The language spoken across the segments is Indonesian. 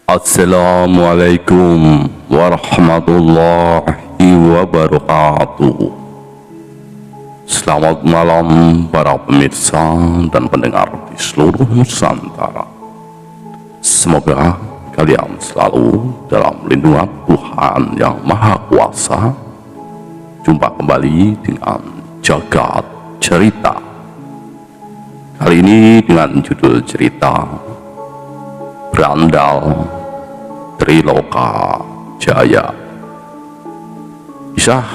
Assalamualaikum warahmatullahi wabarakatuh. Selamat malam para pemirsa dan pendengar di seluruh Nusantara. Semoga kalian selalu dalam lindungan Tuhan Yang Maha Kuasa. Jumpa kembali dengan Jagat Cerita. Kali ini dengan judul cerita Berandal Triloka Jaya. Kisah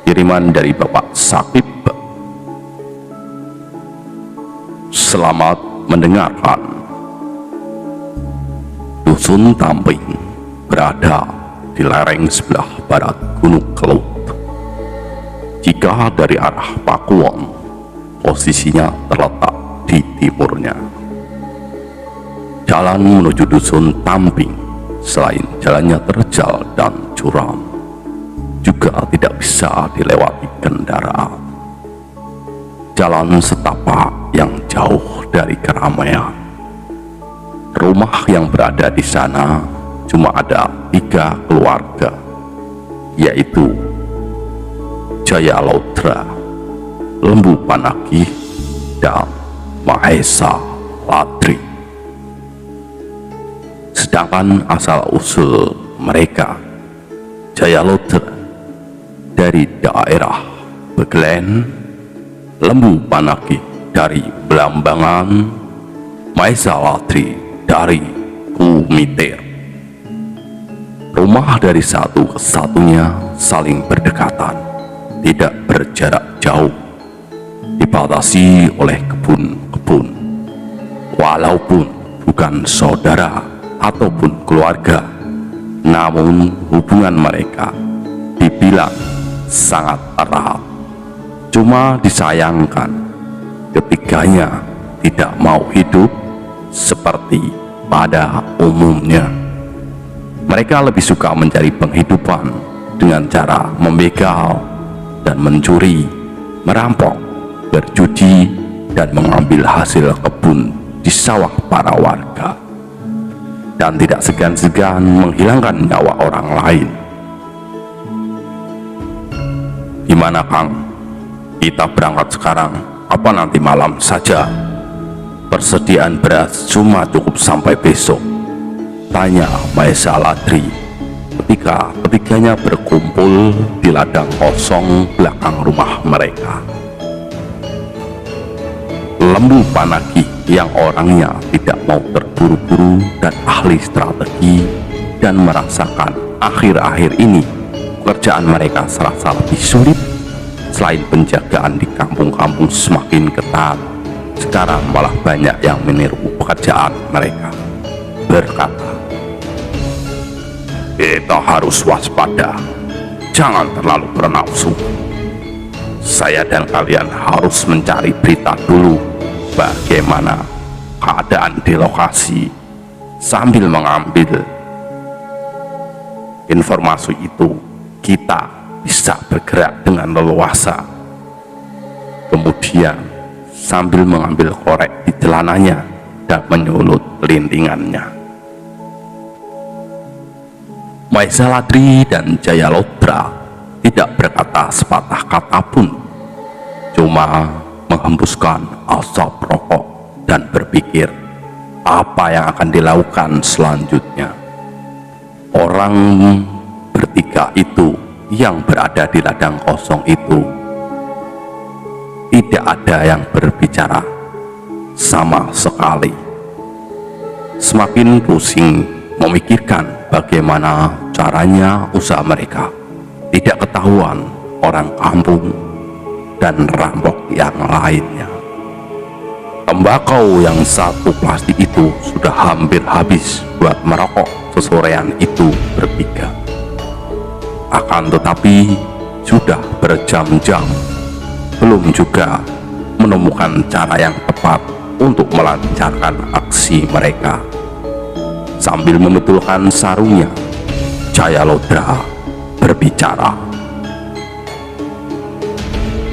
kiriman dari Bapak Sakib. Selamat mendengarkan. Dusun Tamping berada di lereng sebelah barat Gunung Kelut. Jika dari arah Pakuwon, posisinya terletak di timurnya. Jalan menuju Dusun Tamping selain jalannya terjal dan curam, juga tidak bisa dilewati kendaraan. Jalan setapak yang jauh dari keramaian. Rumah yang berada di sana cuma ada 3 keluarga, yaitu Jaya Laudra, Lembu Panakih, dan Mahesa Latri. Sedangkan asal-usul mereka, Jaya Laudra dari daerah Beglen, Lembu Panakih dari Belambangan, Mahesa Latri dari Kumitir. Rumah dari satu ke satunya saling berdekatan, tidak berjarak jauh, dibatasi oleh kebun-kebun. Walaupun bukan saudara ataupun keluarga, namun hubungan mereka dibilang sangat erat. Cuma disayangkan, ketiganya tidak mau hidup seperti pada umumnya. Mereka lebih suka mencari penghidupan dengan cara membegal dan mencuri, merampok, berjudi, dan mengambil hasil kebun di sawah para warga, dan tidak segan-segan menghilangkan nyawa orang lain. Gimana Kang? Kita berangkat sekarang apa nanti malam saja? Persediaan beras cuma cukup sampai besok, tanya Mahesa Latri ketika ketiganya berkumpul di ladang kosong belakang rumah mereka. Lembu Panakih yang orangnya tidak mau terburu-buru dan ahli strategi, dan merasakan akhir-akhir ini pekerjaan mereka serasa lebih sulit. Selain penjagaan di kampung-kampung semakin ketat, sekarang malah banyak yang meniru pekerjaan mereka. Berkata, kita harus waspada, jangan terlalu bernafsu. Saya dan kalian harus mencari berita dulu bagaimana keadaan di lokasi, sambil mengambil informasi itu kita bisa bergerak dengan leluasa. Kemudian sambil mengambil korek di celananya dan menyulut lintingannya. Mahesa Latri dan Jaya Laudra tidak berkata sepatah kata pun, cuma menghembuskan asap rokok dan berpikir apa yang akan dilakukan selanjutnya. Orang bertiga itu yang berada di ladang kosong itu tidak ada yang berbicara sama sekali. Semakin pusing memikirkan bagaimana caranya usaha mereka tidak ketahuan orang kampung dan rampok yang lainnya. Tembakau yang 1 plastik itu sudah hampir habis buat merokok sesorean itu bertiga. Akan tetapi sudah berjam-jam belum juga menemukan cara yang tepat untuk melancarkan aksi mereka. Sambil membetulkan sarungnya, Jaya Laudra berbicara.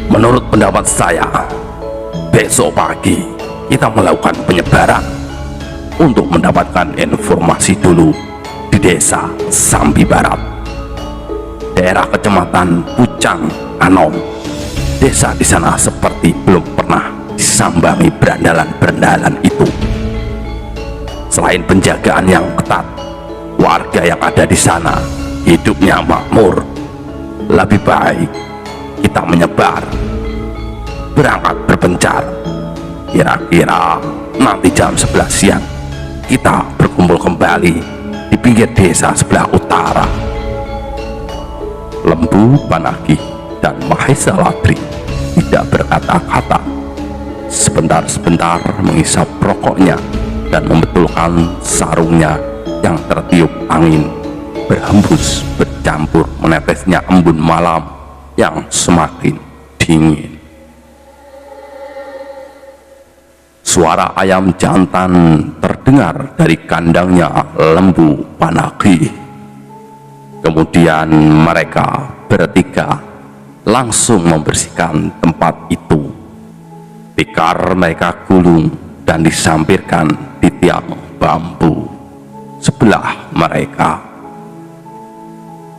Menurut pendapat saya, besok pagi kita melakukan penyebaran. untuk mendapatkan informasi dulu di desa Sambi Barat, daerah kecamatan Pucang Anom. Desa di sana seperti belum pernah disambangi berandalan-berandalan itu. Selain penjagaan yang ketat, warga yang ada di sana hidupnya makmur. Lebih baik kita menyebar, berangkat berpencar. Kira-kira nanti jam 11 siang kita berkumpul kembali di pinggir desa sebelah utara. Lembu Panaki dan Mahesa Latri tidak berkata-kata. Sebentar-sebentar mengisap rokoknya dan membetulkan sarungnya yang tertiup angin berhembus bercampur menetesnya embun malam yang semakin dingin. Suara ayam jantan terdengar dari kandangnya Lembu Panaki. Kemudian mereka bertiga langsung membersihkan tempat itu. Tikar mereka gulung dan disampirkan di tiang bambu sebelah mereka.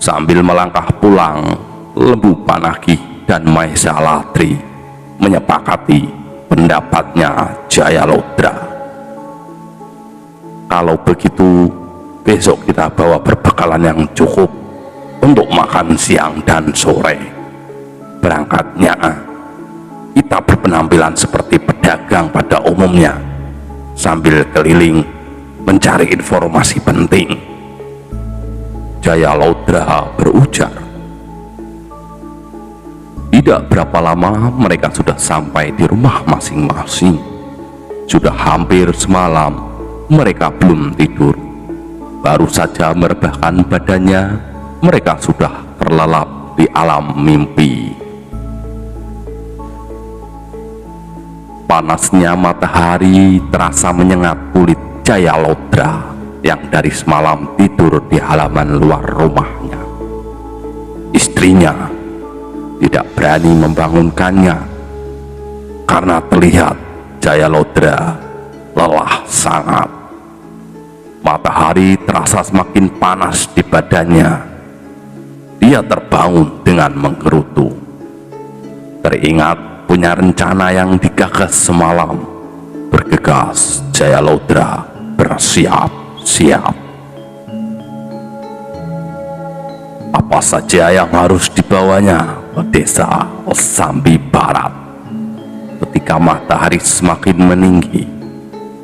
Sambil melangkah pulang, Lembu Panaki dan Mahesa Latri menyepakati pendapatnya Jaya Lodra. Kalau begitu, besok kita bawa perbekalan yang cukup untuk makan siang dan sore. Berangkatnya kita berpenampilan seperti pedagang pada umumnya, sambil keliling mencari informasi penting. Jaya Lodra berujar. Tidak berapa lama mereka sudah sampai di rumah masing-masing. Sudah hampir semalam mereka belum tidur. Baru saja merebahkan badannya, mereka sudah terlelap di alam mimpi. Panasnya matahari terasa menyengat kulit Jaya Lodra yang dari semalam tidur di halaman luar rumahnya. Istrinya tidak berani membangunkannya karena terlihat Jaya Lodra lelah sangat. Matahari terasa semakin panas di badannya. Dia terbangun dengan menggerutu. Teringat punya rencana yang digagas semalam. Bergegas Jaya Lodra bersiap-siap. Apa saja yang harus dibawanya ke desa Sambi Barat? Ketika matahari semakin meninggi,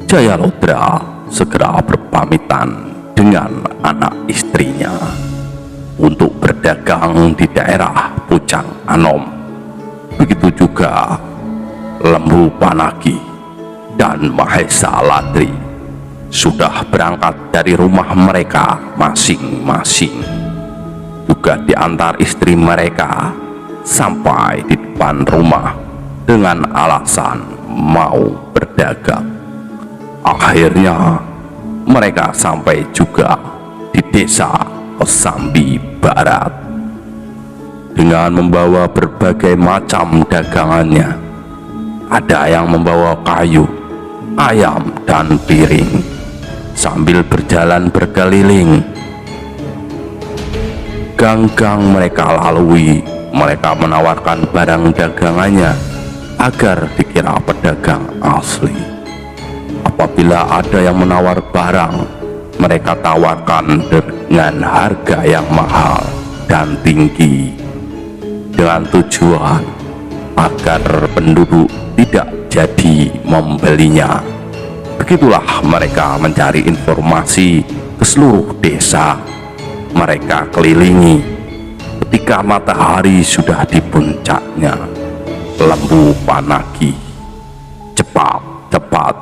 Jaya Lodra segera berpamitan dengan anak istrinya untuk berdagang di daerah Pucang Anom. Begitu juga Lembu Panaki dan Mahesa Latri sudah berangkat dari rumah mereka masing-masing. Juga diantar istri mereka sampai di depan rumah dengan alasan mau berdagang. Akhirnya mereka sampai juga di desa Sambi Barat dengan membawa berbagai macam dagangannya. Ada yang membawa kayu, ayam, dan piring. Sambil berjalan berkeliling gang-gang mereka lalui, mereka menawarkan barang dagangannya agar dikira pedagang asli. Apabila ada yang menawar barang, mereka tawarkan dengan harga yang mahal dan tinggi, dengan tujuan agar penduduk tidak jadi membelinya. Begitulah mereka mencari informasi ke seluruh desa. Mereka kelilingi. Ketika matahari sudah di puncaknya, Lembu Panaki cepat-cepat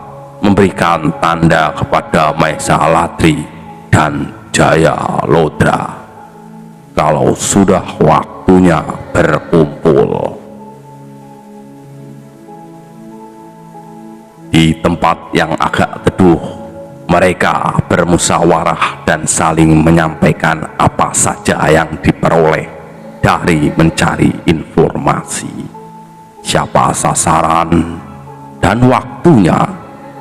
memberikan tanda kepada Mahesa Latri dan Jaya Lodra kalau sudah waktunya berkumpul. Di tempat yang agak teduh, mereka bermusyawarah dan saling menyampaikan apa saja yang diperoleh dari mencari informasi. Siapa sasaran dan waktunya,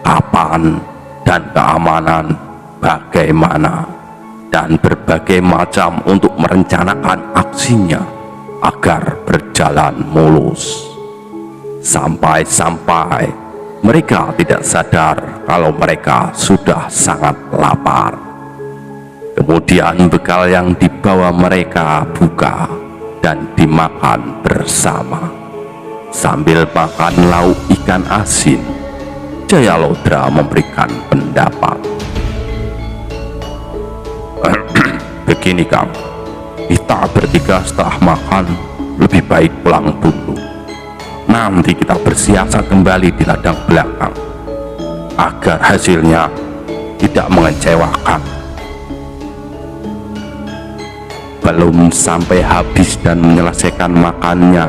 kapan dan keamanan bagaimana, dan berbagai macam untuk merencanakan aksinya agar berjalan mulus. Sampai-sampai mereka tidak sadar kalau mereka sudah sangat lapar. Kemudian bekal yang dibawa mereka buka dan dimakan bersama. Sambil makan lauk ikan asin, Jayalodra memberikan pendapat. Begini Kang, kita bertiga setelah makan lebih baik pulang dulu. Nanti kita bersiasat kembali di ladang belakang agar hasilnya tidak mengecewakan. Belum sampai habis dan menyelesaikan makannya,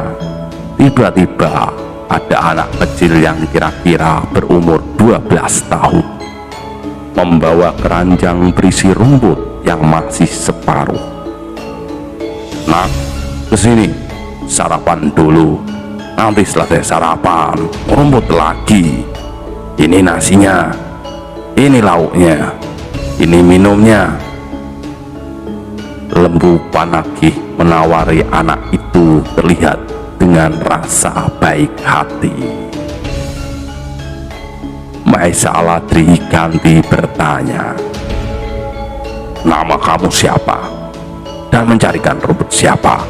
tiba-tiba ada anak kecil yang kira-kira berumur 12 tahun membawa keranjang berisi rumput yang masih separuh. Nak, kesini, sarapan dulu. Nanti selesai sarapan, rumput lagi. Ini nasinya, ini lauknya, ini minumnya. Lembu Panagih menawari anak itu terlihat dengan rasa baik hati. Maesha-Aladri ganti bertanya, nama kamu siapa? Dan mencarikan rumput siapa?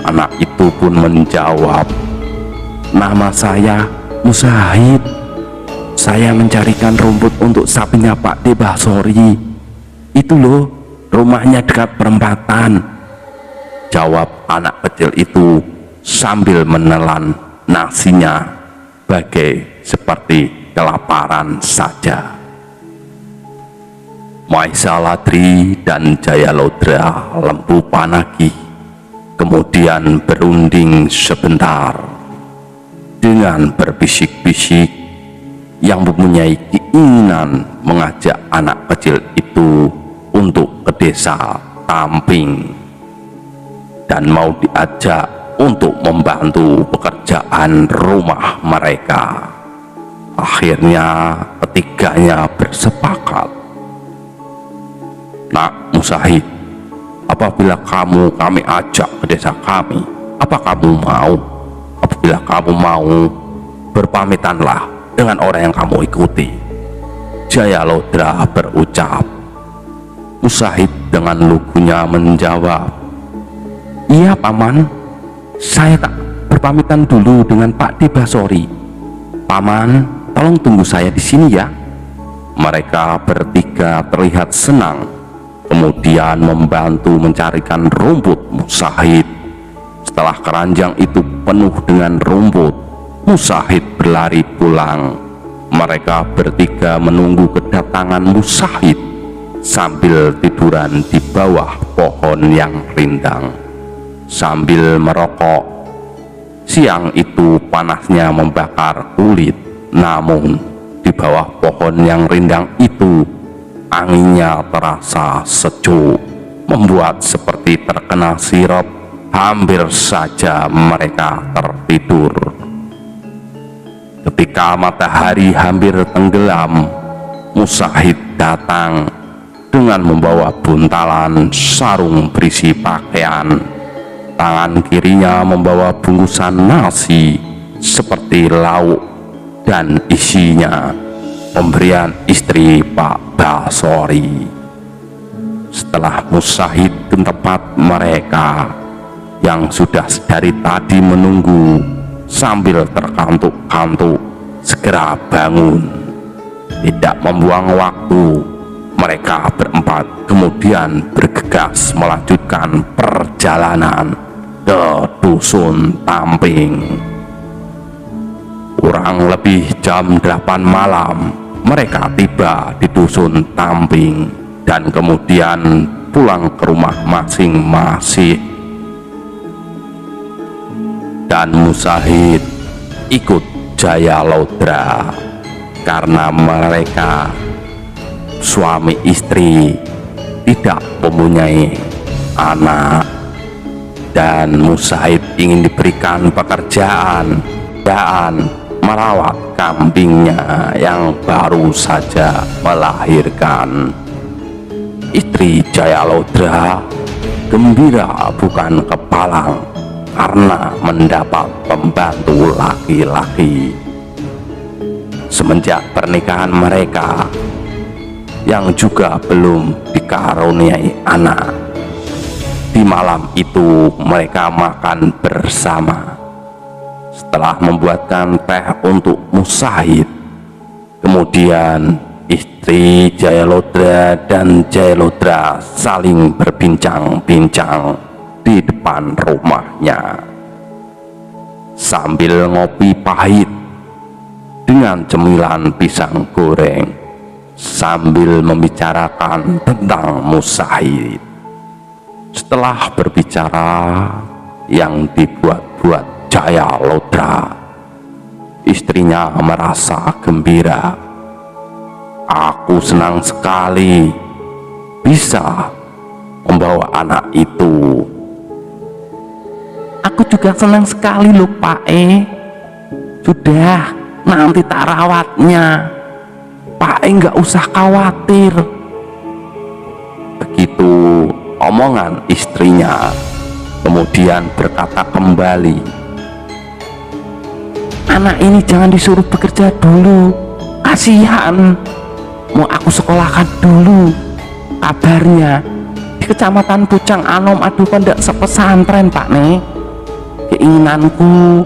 Anak itu pun menjawab, nama saya Musahid. Saya mencarikan rumput untuk sapinya Pak Debasori. Itu loh, rumahnya dekat perempatan, jawab anak kecil itu sambil menelan nasinya bagai seperti kelaparan saja. Maesha-Aladri dan Jayalodra Lembu Panagih kemudian berunding sebentar dengan berbisik-bisik yang mempunyai keinginan mengajak anak kecil itu untuk ke desa Tamping dan mau diajak untuk membantu pekerjaan rumah mereka. Akhirnya ketiganya bersepakat. Nak Musahid, apabila kami ajak ke desa kami, apa kamu mau? Apabila kamu mau, berpamitanlah dengan orang yang kamu ikuti. Jayalodra berucap. Musahid dengan lugunya menjawab, iya Paman, saya tak berpamitan dulu dengan Pak Debasori. Paman, tolong tunggu saya di sini ya. Mereka bertiga terlihat senang, kemudian membantu mencarikan rumput Musahid. Setelah keranjang itu penuh dengan rumput, Musahid berlari pulang. Mereka bertiga menunggu kedatangan Musahid sambil tiduran di bawah pohon yang rindang sambil merokok. Siang itu panasnya membakar kulit, namun di bawah pohon yang rindang itu anginnya terasa sejuk, membuat seperti terkena sirup. Hampir saja mereka tertidur. Ketika matahari hampir tenggelam, Musahid datang dengan membawa buntalan sarung berisi pakaian. Tangan kirinya membawa bungkusan nasi seperti lauk dan isinya pemberian istri Pak Basori. Setelah Musahid ke tempat mereka yang sudah dari tadi menunggu sambil terkantuk-kantuk segera bangun. Tidak membuang waktu, mereka berempat kemudian bergegas melanjutkan perjalanan ke dusun Tamping. Kurang lebih jam 8 malam mereka tiba di dusun Tamping dan kemudian pulang ke rumah masing-masing. Dan Musahid ikut Jayalodra karena mereka suami istri tidak mempunyai anak, dan Musahid ingin diberikan pekerjaan merawat kambingnya yang baru saja melahirkan. Istri Jayalodra gembira bukan kepalang karena mendapat pembantu laki-laki. Semenjak pernikahan mereka yang juga belum dikaruniai anak, di malam itu mereka makan bersama. Setelah membuatkan teh untuk Musahid, kemudian istri Jayalodra dan Jayalodra saling berbincang-bincang di depan rumahnya sambil ngopi pahit dengan cemilan pisang goreng, sambil membicarakan tentang Musahid. Setelah berbicara yang dibuat-buat Jayalodra, istrinya merasa gembira. Aku senang sekali bisa membawa anak itu. Aku juga senang sekali loh Pak Sudah, nanti tak rawatnya. Pak nggak usah khawatir. Begitu omongan istrinya, kemudian berkata kembali, anak ini jangan disuruh bekerja dulu, kasihan. Mau aku sekolahkan dulu. Kabarnya di Kecamatan Pucang Anom ada pondok sepesantren Pak Keinginanku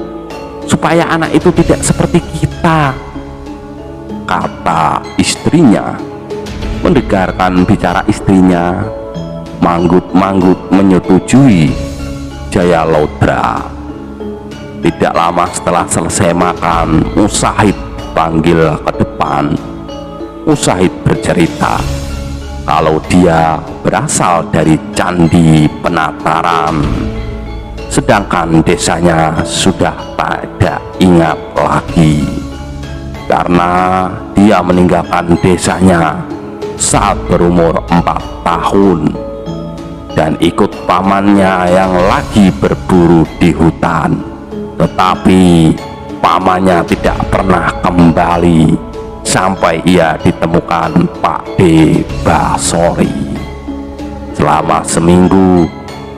supaya anak itu tidak seperti kita, kata istrinya. Mendengarkan bicara istrinya, manggut-manggut menyetujui Jayalodra. Tidak lama setelah selesai makan, Musahid panggil ke depan. Musahid bercerita kalau dia berasal dari Candi Penataran, sedangkan desanya sudah tak ingat lagi karena dia meninggalkan desanya saat berumur 4 tahun dan ikut pamannya yang lagi berburu di hutan. Tetapi pamannya tidak pernah kembali sampai ia ditemukan Pak D. Basori. Selama seminggu,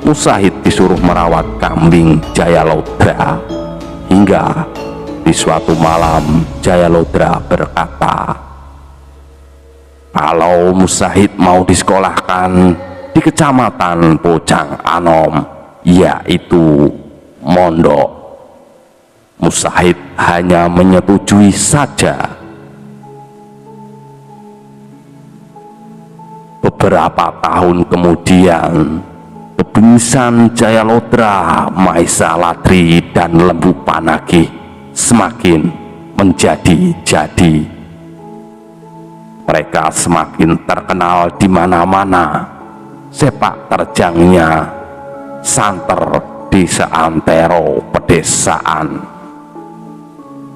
Musahid disuruh merawat kambing Jayalodra, hingga di suatu malam Jayalodra berkata, kalau Musahid mau disekolahkan di Kecamatan Pucang Anom, yaitu mondok, Musahid hanya menyetujui saja. Beberapa tahun kemudian, kebingisan Jayalodra, Maisa Ladri, dan Lembu Panagih semakin menjadi-jadi. Mereka semakin terkenal di mana-mana. Sepak terjangnya santer di seantero pedesaan.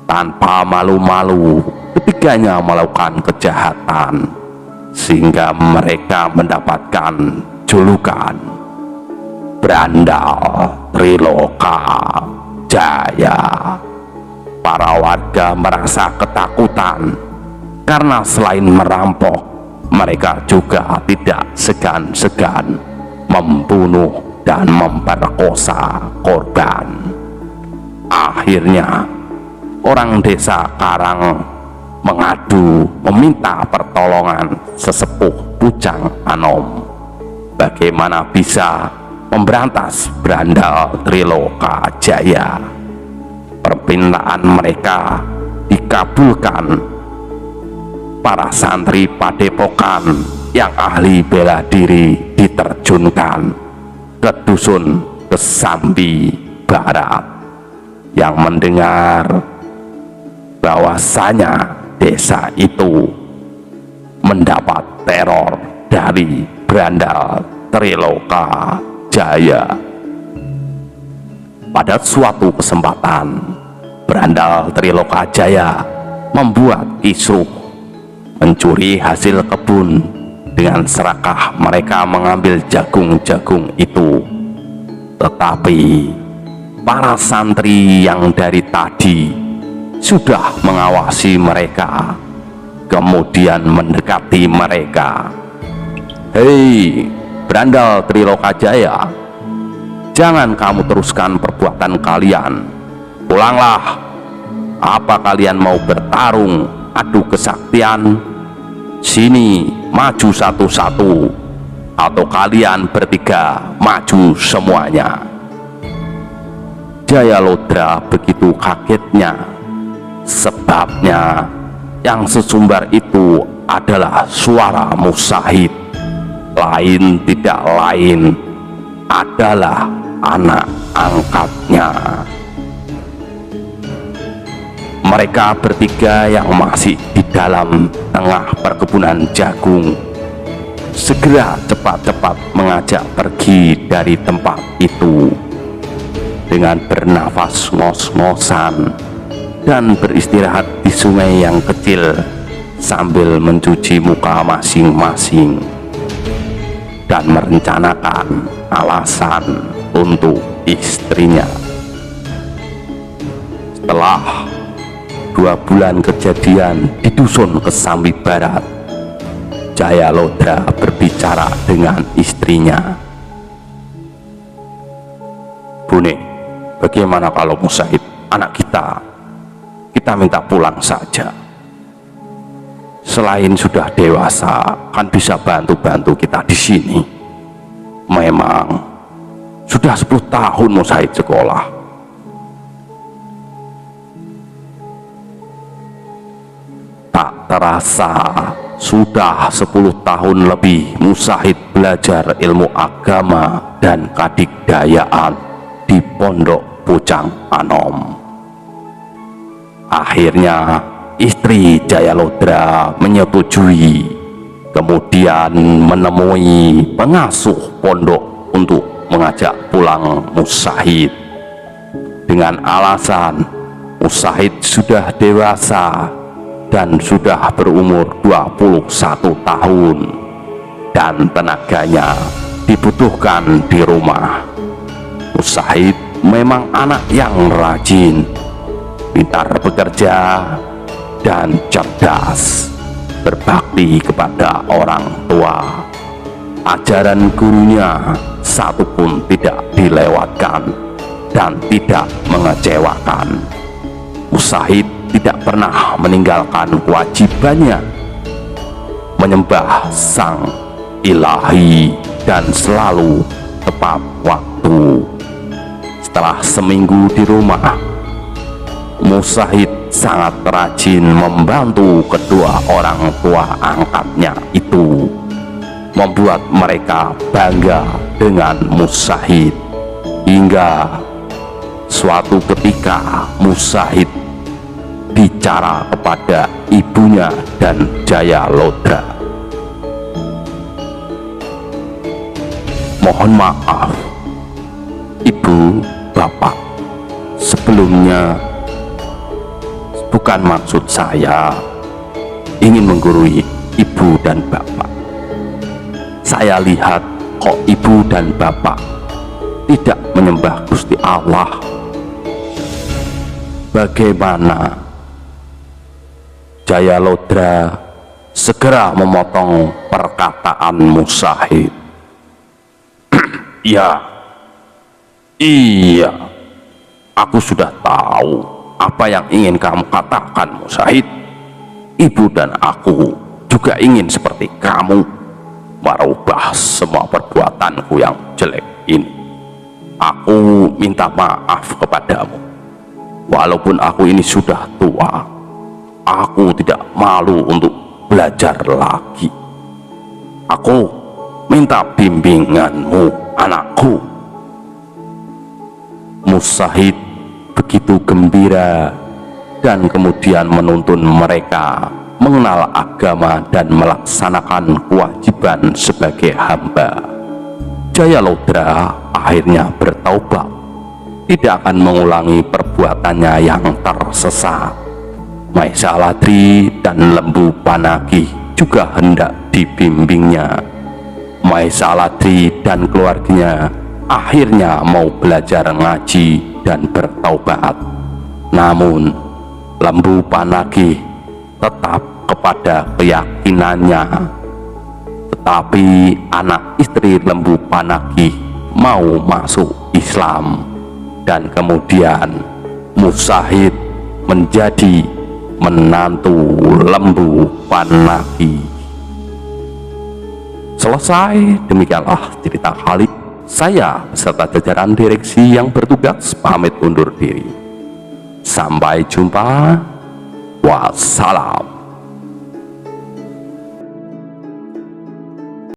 Tanpa malu-malu, ketiganya melakukan kejahatan, sehingga mereka mendapatkan julukan Brandal Triloka Jaya. Para warga merasa ketakutan karena selain merampok, mereka juga tidak segan-segan membunuh dan memperkosa korban. Akhirnya orang desa Karang mengadu meminta pertolongan sesepuh Pucang Anom. Bagaimana bisa memberantas Brandal Triloka Jaya? Permintaan mereka dikabulkan. Para santri padepokan yang ahli bela diri diterjunkan ke dusun Kesambi Barat. Yang mendengar bahwasanya desa itu mendapat teror dari Brandal Triloka Jaya. Pada suatu kesempatan, Brandal Triloka Jaya membuat kisruh mencuri hasil kebun. Dengan serakah mereka mengambil jagung-jagung itu. Tetapi para santri yang dari tadi sudah mengawasi mereka, kemudian mendekati mereka. "Hei, berandal Trilokajaya, jangan kamu teruskan perbuatan kalian. Pulanglah. Apa kalian mau bertarung adu kesaktian? Sini, maju satu-satu, atau kalian bertiga maju semuanya." Jayalodra begitu kagetnya, sebabnya yang sesumbar itu adalah suara Mustahid, lain tidak lain adalah anak angkatnya. Mereka bertiga yang masih di dalam tengah perkebunan jagung segera cepat-cepat mengajak pergi dari tempat itu dengan bernafas ngos-ngosan dan beristirahat di sungai yang kecil sambil mencuci muka masing-masing dan merencanakan alasan untuk istrinya. Setelah 2 bulan kejadian di dusun Kesambi Barat, Jayalodra berbicara dengan istrinya. "Bune, bagaimana kalau Mustahid anak kita minta pulang saja? Selain sudah dewasa, kan bisa bantu-bantu kita di sini. Memang sudah 10 tahun Mustahid sekolah." Tak terasa sudah 10 tahun lebih Mustahid belajar ilmu agama dan kadigdayaan di Pondok Bojang Anom. Akhirnya istri Jayalodra menyetujui, kemudian menemui pengasuh pondok untuk mengajak pulang Mustahid dengan alasan Mustahid sudah dewasa dan sudah berumur 21 tahun dan tenaganya dibutuhkan di rumah. Mustahid memang anak yang rajin, pintar bekerja, dan cerdas, berbakti kepada orang tua. Ajaran gurunya satupun tidak dilewatkan dan tidak mengecewakan. Mustahid tidak pernah meninggalkan kewajibannya menyembah Sang Ilahi dan selalu tepat waktu. Setelah seminggu di rumah, Mustahid sangat rajin membantu kedua orang tua angkatnya itu, membuat mereka bangga dengan Mustahid. Hingga suatu ketika Mustahid bicara kepada ibunya dan Jayalodra. "Mohon maaf, Ibu, Bapak, sebelumnya bukan maksud saya ingin menggurui Ibu dan Bapak. Saya lihat kok Ibu dan Bapak tidak menyembah Gusti Allah. Bagaimana?" Jayalodra segera memotong perkataan Mustahid. Iya, aku sudah tahu apa yang ingin kamu katakan, Mustahid. Ibu dan aku juga ingin seperti kamu, merubah semua perbuatanku yang jelek ini. Aku minta maaf kepadamu. Walaupun aku ini sudah tua, aku tidak malu untuk belajar lagi. Aku minta bimbinganmu, anakku. Mustahid begitu gembira dan kemudian menuntun mereka mengenal agama dan melaksanakan kewajiban sebagai hamba. Jayalodra akhirnya bertaubat, tidak akan mengulangi perbuatannya yang tersesat. Mahesa-Ladri dan Lembu Panagih juga hendak dibimbingnya. Mahesa-Ladri dan keluarganya akhirnya mau belajar ngaji dan bertaubat. Namun Lembu Panagih tetap kepada keyakinannya, tetapi anak istri Lembu Panagih mau masuk Islam, dan kemudian Mujahid menjadi menantu Lembu Panagih. Selesai, demikianlah cerita Khalid. Saya beserta jajaran direksi yang bertugas pamit undur diri. Sampai jumpa. Wassalam.